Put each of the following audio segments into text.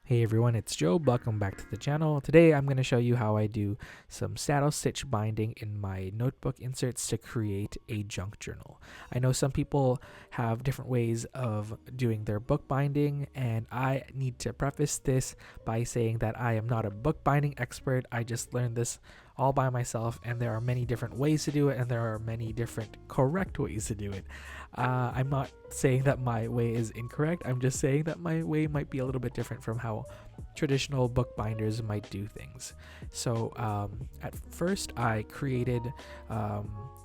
Hey everyone, it's Joe. Welcome back to the channel. Today I'm going to show you how I do some saddle stitch binding in my notebook inserts to create a junk journal. I know some people have different ways of doing their bookbinding, and I need to preface this by saying that I am not a bookbinding expert. I just learned this all by myself, and there are many different ways to do it, and there are many different correct ways to do it. I'm not saying that my way is incorrect. I'm just saying that my way might be a little bit different from how traditional bookbinders might do things. So at first I created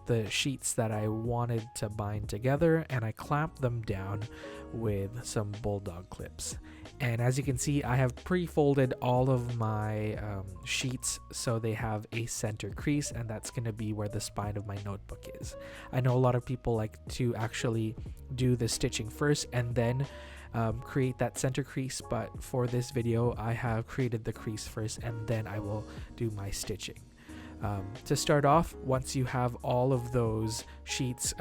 the sheets that I wanted to bind together, and I clamped them down with some bulldog clips. And as you can see, I have pre-folded all of my sheets so they have a center crease, and that's going to be where the spine of my notebook is. I know a lot of people like to actually do the stitching first and then create that center crease, but for this video I have created the crease first and then I will do my stitching. To start off, once you have all of those sheets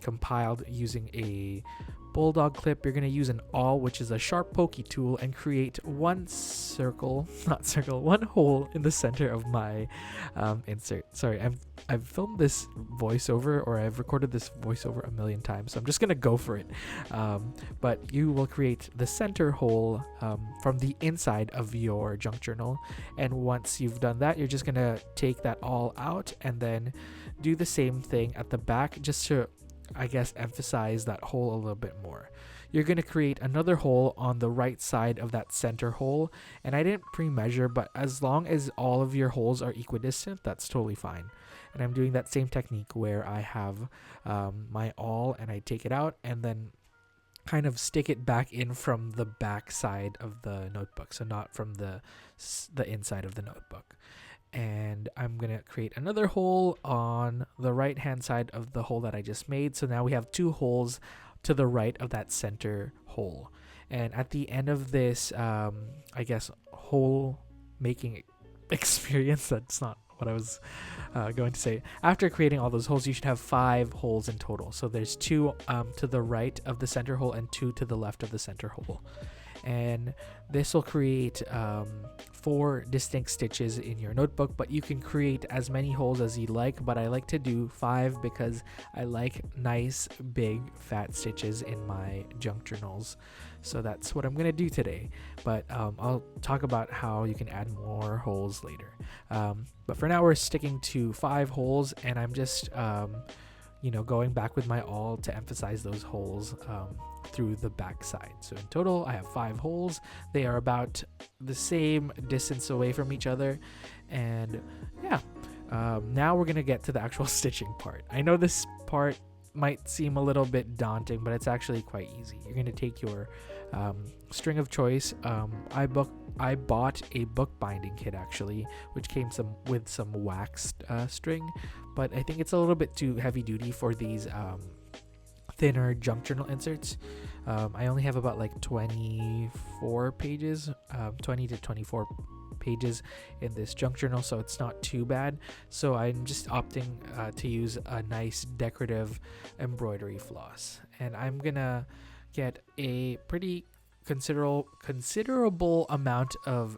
compiled using a bulldog clip, you're going to use an awl, which is a sharp pokey tool, and create one hole in the center of my insert. Sorry, I've filmed this voiceover, or I've recorded this voiceover a million times, so I'm just going to go for it. But you will create the center hole from the inside of your junk journal, and once you've done that, you're just going to take that all out and then do the same thing at the back, just to emphasize that hole a little bit more. You're going to create another hole on the right side of that center hole, and I didn't pre-measure, but as long as all of your holes are equidistant, that's totally fine. And I'm doing that same technique where I have my awl and I take it out and then kind of stick it back in from the back side of the notebook, so not from the inside of the notebook. And I'm going to create another hole on the right hand side of the hole that I just made. So now we have two holes to the right of that center hole. And at the end of this, hole making experience, that's not what I was going to say. After creating all those holes, you should have 5 holes in total. So there's 2 to the right of the center hole and 2 to the left of the center hole. And this will create 4 distinct stitches in your notebook, but you can create as many holes as you like, but I like to do 5 because I like nice big fat stitches in my junk journals. So that's what I'm going to do today, but I'll talk about how you can add more holes later. But for now we're sticking to 5 holes, and I'm just going back with my awl to emphasize those holes through the back side. So in total I have 5 holes. They are about the same distance away from each other, and now we're gonna get to the actual stitching part. I know this part might seem a little bit daunting, but it's actually quite easy. You're gonna take your string of choice. I bought a bookbinding kit actually, which came with some waxed string, but I think it's a little bit too heavy duty for these thinner junk journal inserts. I only have about like 24 pages, 20 to 24 pages in this junk journal, so it's not too bad. So I'm just opting to use a nice decorative embroidery floss, and I'm gonna get a pretty considerable amount of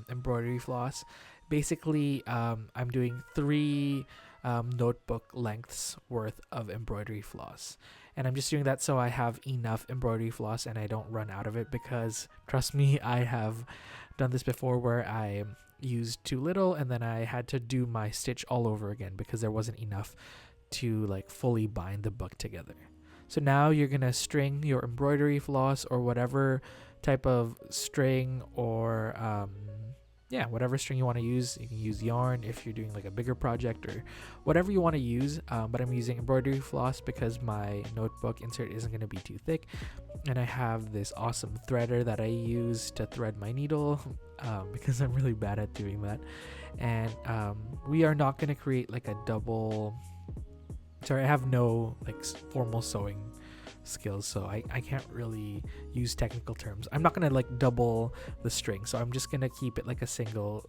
embroidery floss. Basically, I'm doing 3 notebook lengths worth of embroidery floss, and I'm just doing that so I have enough embroidery floss and I don't run out of it, because trust me, I have done this before where I used too little and then I had to do my stitch all over again because there wasn't enough to like fully bind the book together. So now you're gonna string your embroidery floss, or whatever type of string, or whatever string you want to use. You can use yarn if you're doing like a bigger project, or whatever you want to use, but I'm using embroidery floss because my notebook insert isn't going to be too thick, and I have this awesome threader that I use to thread my needle because I'm really bad at doing that. And we are not going to create like a double. Sorry, I have no like formal sewing skills, so I can't really use technical terms. I'm not gonna like double the string, so I'm just gonna keep it like a single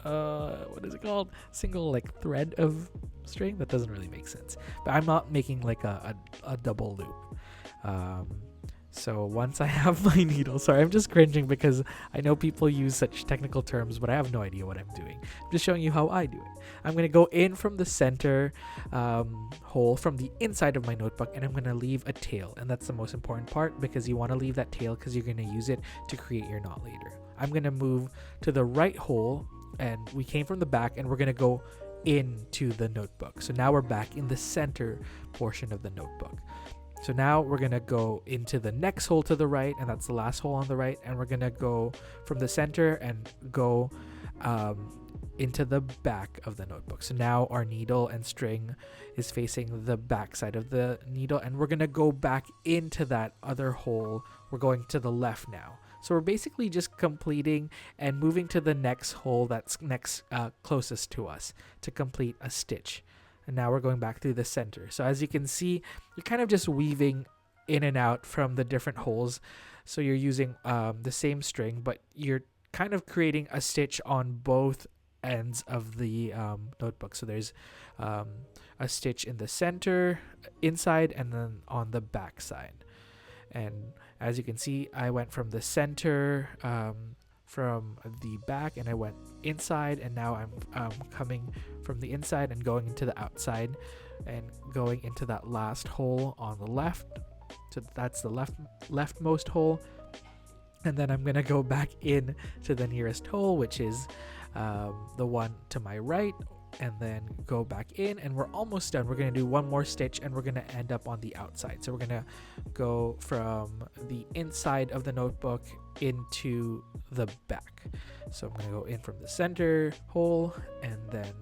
what is it called, single like thread of string. That doesn't really make sense, but I'm not making like a double loop. So once I have my needle, sorry, I'm just cringing because I know people use such technical terms, but I have no idea what I'm doing. I'm just showing you how I do it. I'm going to go in from the center hole from the inside of my notebook, and I'm going to leave a tail. And that's the most important part, because you want to leave that tail because you're going to use it to create your knot later. I'm going to move to the right hole, and we came from the back, and we're going to go into the notebook. So now we're back in the center portion of the notebook. So now we're going to go into the next hole to the right, and that's the last hole on the right, and we're going to go from the center and go into the back of the notebook. So now our needle and string is facing the back side of the needle, and we're going to go back into that other hole. We're going to the left now. So we're basically just completing and moving to the next hole that's next closest to us to complete a stitch. And now we're going back through the center. So as you can see, you're kind of just weaving in and out from the different holes. So you're using the same string, but you're kind of creating a stitch on both ends of the notebook. So there's a stitch in the center, inside, and then on the back side. And as you can see, I went from the center, from the back, and I went inside, and now I'm coming from the inside and going into the outside and going into that last hole on the left. So that's the leftmost hole, and then I'm gonna go back in to the nearest hole, which is the one to my right, and then go back in, and we're almost done. We're going to do one more stitch, and we're going to end up on the outside. So we're going to go from the inside of the notebook into the back. So I'm going to go in from the center hole, and then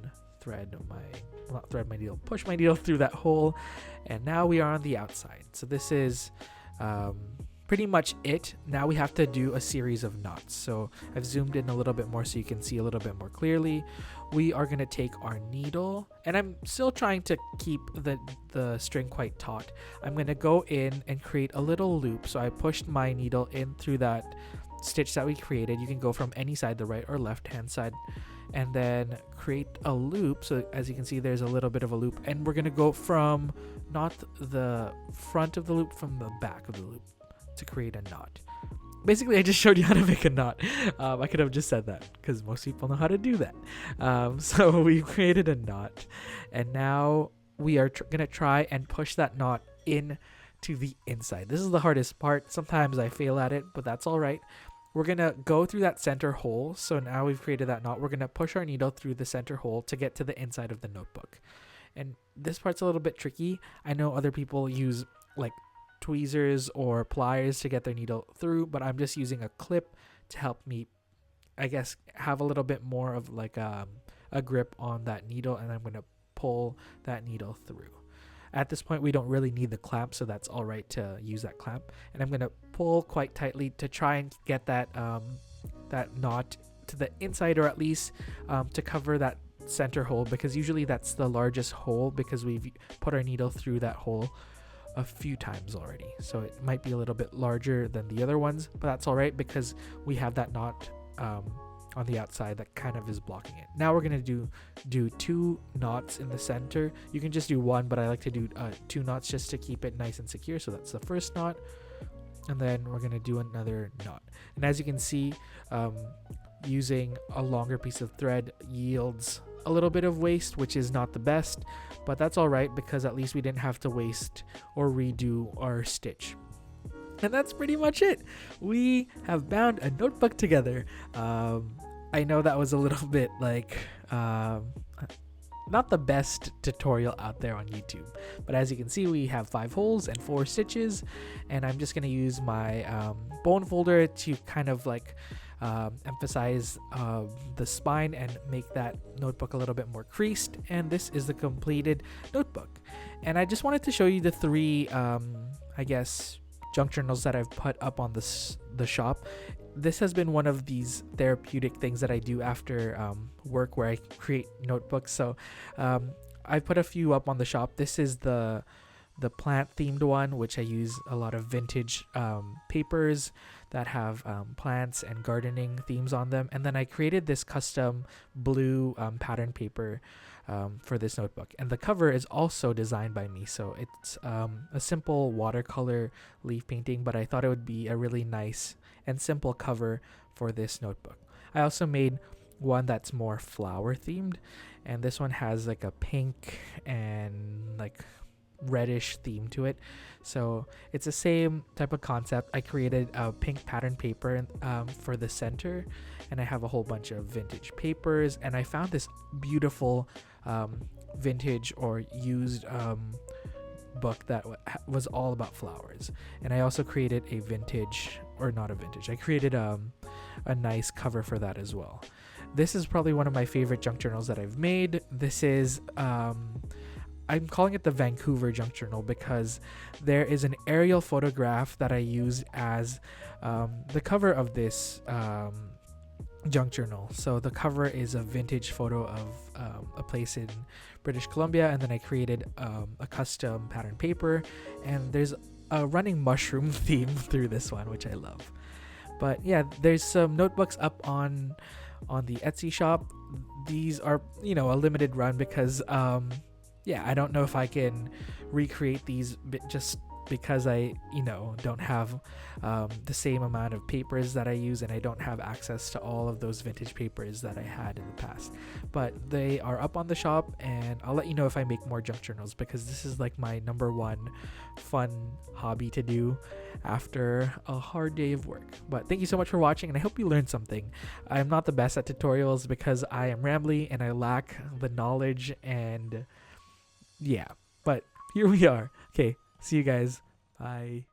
push my needle through that hole, and now we are on the outside. So this is pretty much it. Now we have to do a series of knots. So I've zoomed in a little bit more so you can see a little bit more clearly. We are going to take our needle, and I'm still trying to keep the string quite taut. I'm going to go in and create a little loop. So I pushed my needle in through that stitch that we created. You can go from any side, the right or left hand side, and then create a loop. So as you can see, there's a little bit of a loop, and we're going to go from not the front of the loop, from the back of the loop to create a knot. Basically, I just showed you how to make a knot. I could have just said that because most people know how to do that. So we created a knot, and now we are gonna try and push that knot in to the inside. This is the hardest part. Sometimes I fail at it, but that's all right. We're gonna go through that center hole. So now we've created that knot. We're gonna push our needle through the center hole to get to the inside of the notebook. And this part's a little bit tricky. I know other people use like tweezers or pliers to get their needle through, but I'm just using a clip to help me, I guess, have a little bit more of like a grip on that needle, and I'm going to pull that needle through. At this point, we don't really need the clamp, so that's all right to use that clamp, and I'm going to pull quite tightly to try and get that that knot to the inside, or at least to cover that center hole, because usually that's the largest hole because we've put our needle through that hole a few times already. So it might be a little bit larger than the other ones, but that's all right because we have that knot on the outside that kind of is blocking it. Now we're going to do 2 knots in the center. You can just do 1, but I like to do 2 knots just to keep it nice and secure. So that's the first knot, and then we're going to do another knot. And as you can see, using a longer piece of thread yields a little bit of waste, which is not the best, but that's all right because at least we didn't have to waste or redo our stitch. And that's pretty much it. We have bound a notebook together. I know that was a little bit like not the best tutorial out there on YouTube, but as you can see, we have 5 holes and 4 stitches, and I'm just going to use my bone folder to kind of like emphasize the spine and make that notebook a little bit more creased. And this is the completed notebook. And I just wanted to show you the 3 I guess junk journals that I've put up on the shop. This has been one of these therapeutic things that I do after work, where I create notebooks. So I put a few up on the shop. This is the the plant themed one, which I use a lot of vintage papers that have plants and gardening themes on them. And then I created this custom blue pattern paper for this notebook. And the cover is also designed by me. So it's a simple watercolor leaf painting, but I thought it would be a really nice and simple cover for this notebook. I also made one that's more flower themed, and this one has like a pink and like reddish theme to it. So it's the same type of concept. I created a pink pattern paper for the center, and I have a whole bunch of vintage papers, and I found this beautiful vintage or used book that was all about flowers. And I also created a vintage, or not a vintage, I created a nice cover for that as well. This is probably one of my favorite junk journals that I've made. This is I'm calling it the Vancouver Junk Journal because there is an aerial photograph that I used as the cover of this junk journal. So the cover is a vintage photo of a place in British Columbia, and then I created a custom pattern paper, and there's a running mushroom theme through this one, which I love. But yeah, there's some notebooks up on the Etsy shop. These are, a limited run because I don't know if I can recreate these just because I, don't have the same amount of papers that I use, and I don't have access to all of those vintage papers that I had in the past. But they are up on the shop, and I'll let you know if I make more junk journals, because this is like my number one fun hobby to do after a hard day of work. But thank you so much for watching, and I hope you learned something. I'm not the best at tutorials because I am rambly and I lack the knowledge, and yeah, but here we are. Okay, see you guys. Bye.